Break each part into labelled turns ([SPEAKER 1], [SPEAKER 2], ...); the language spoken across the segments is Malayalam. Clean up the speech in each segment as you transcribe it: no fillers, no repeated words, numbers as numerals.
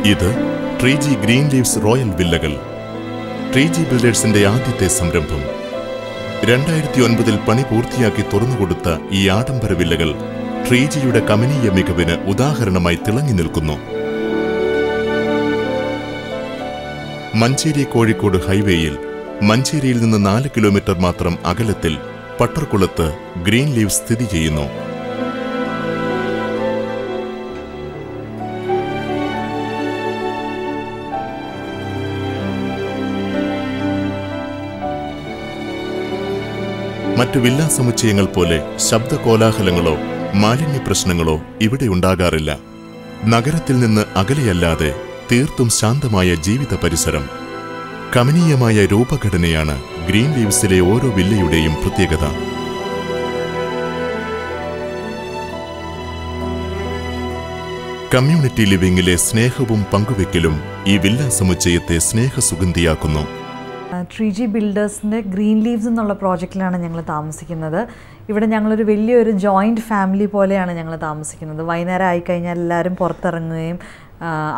[SPEAKER 1] ഇത് ട്രീജി ഗ്രീൻ ലീവ്സ് റോയൽ വില്ലകൾ. ട്രീജി ബിൽഡേഴ്സിന്റെ ആദ്യത്തെ സംരംഭം. 2009 പണി പൂർത്തിയാക്കി തുറന്നുകൊടുത്ത ഈ ആഡംബര വില്ലകൾ ട്രീജിയുടെ കമനീയ മികവിന് ഉദാഹരണമായി തിളങ്ങി നിൽക്കുന്നു. മഞ്ചേരി കോഴിക്കോട് ഹൈവേയിൽ മഞ്ചേരിയിൽ നിന്ന് 4 കിലോമീറ്റർ മാത്രം അകലത്തിൽ പട്ടർകുളത്ത് ഗ്രീൻ ലീവ്സ് സ്ഥിതി ചെയ്യുന്നു. മറ്റു വില്ലാ സമുച്ചയങ്ങൾ പോലെ ശബ്ദ കോലാഹലങ്ങളോ മാലിന്യ പ്രശ്നങ്ങളോ ഇവിടെ ഉണ്ടാകാറില്ല. നഗരത്തിൽ നിന്ന് അകലെയല്ലാതെ തീർത്തും ശാന്തമായ ജീവിത പരിസരം. കമനീയമായ രൂപഘടനയാണ് ഗ്രീൻ ലീവ്സിലെ ഓരോ വില്ലയുടെയും പ്രത്യേകത. കമ്മ്യൂണിറ്റി ലിവിംഗിലെ സ്നേഹവും പങ്കുവെക്കലും ഈ വില്ലാ സമുച്ചയത്തെ സ്നേഹസുഗന്ധിയാക്കുന്നു.
[SPEAKER 2] ട്രീജി ബിൽഡേഴ്സിൻ്റെ ഗ്രീൻ ലീവ്സ് എന്നുള്ള പ്രോജക്റ്റിലാണ് ഞങ്ങൾ താമസിക്കുന്നത്. ഇവിടെ ഞങ്ങളൊരു വലിയൊരു ജോയിൻറ്റ് ഫാമിലി പോലെയാണ് ഞങ്ങൾ താമസിക്കുന്നത്. വൈകുന്നേരം ആയിക്കഴിഞ്ഞാൽ എല്ലാവരും പുറത്തിറങ്ങുകയും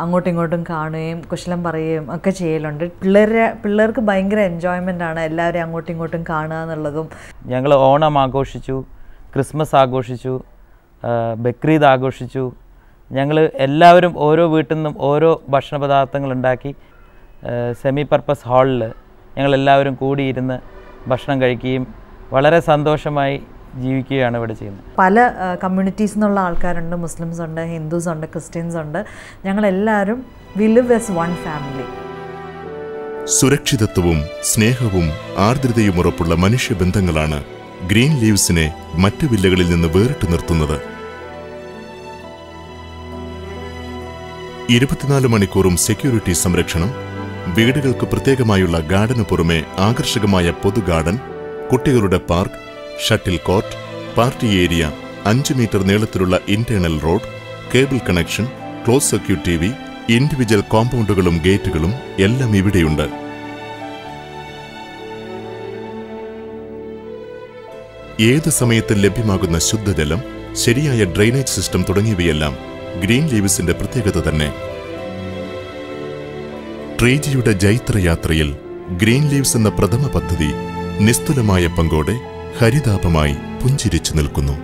[SPEAKER 2] അങ്ങോട്ടും ഇങ്ങോട്ടും കാണുകയും കുശലം പറയുകയും ഒക്കെ ചെയ്യലുണ്ട്. പിള്ളേർക്ക് ഭയങ്കര എൻജോയ്മെൻ്റാണ് എല്ലാവരും അങ്ങോട്ടും ഇങ്ങോട്ടും കാണുക എന്നുള്ളതും.
[SPEAKER 3] ഞങ്ങൾ ഓണം ആഘോഷിച്ചു, ക്രിസ്മസ് ആഘോഷിച്ചു, ബക്രീദ് ആഘോഷിച്ചു. ഞങ്ങൾ എല്ലാവരും ഓരോ വീട്ടിൽ നിന്നും ഓരോ ഭക്ഷണ പദാർത്ഥങ്ങൾ ഉണ്ടാക്കി സെമി പർപ്പസ് ഹാളിൽ ഞങ്ങളെല്ലാവരും കൂടിയിരുന്ന് ഭക്ഷണം കഴിക്കുകയും വളരെ സന്തോഷമായി ജീവിക്കുകയാണ് ഇവിടെ ചെയ്യുന്നത്.
[SPEAKER 2] പല കമ്മ്യൂണിറ്റീസിൽ നിന്നുള്ള ആൾക്കാരുണ്ട്. മുസ്ലിംസ് ഉണ്ട്, ഹിന്ദുസ് ഉണ്ട്, ക്രിസ്ത്യൻസ് ഉണ്ട്. ഞങ്ങളെല്ലാവരും we live as one family.
[SPEAKER 1] സുരക്ഷിതത്വവും സ്നേഹവും ആർദ്രതയും ഉറപ്പുള്ള മനുഷ്യബന്ധങ്ങളാണ് ഗ്രീൻ ലീവ്സിനെ മറ്റു വില്ലകളിൽ നിന്ന് വേറിട്ട് നിർത്തുന്നത്. 24 മണിക്കൂറും സെക്യൂരിറ്റി സംരക്ഷണം, വീടുകൾക്ക് പ്രത്യേകമായുള്ള ഗാർഡന് പുറമെ ആകർഷകമായ പൊതു ഗാർഡൻ, കുട്ടികളുടെ park, shuttle court, party area, 5 metre നീളത്തിലുള്ള internal road, cable connection, close circuit TV, individual കോമ്പൗണ്ടുകളും ഗേറ്റുകളും എല്ലാം ഇവിടെയുണ്ട്. ഏത് സമയത്തും ലഭ്യമാകുന്ന ശുദ്ധജലം, ശരിയായ ഡ്രെയിനേജ് സിസ്റ്റം തുടങ്ങിയവയെല്ലാം ഗ്രീൻ ലീവ്സിന്റെ പ്രത്യേകത തന്നെ. ട്രീജിയുടെ ജൈത്രയാത്രയിൽ ഗ്രീൻ ലീവ്സ് എന്ന പ്രഥമ പദ്ധതി നിസ്തുലമായ പങ്കോടെ ഹരിതാപമായി പുഞ്ചിരിച്ചു നിൽക്കുന്നു.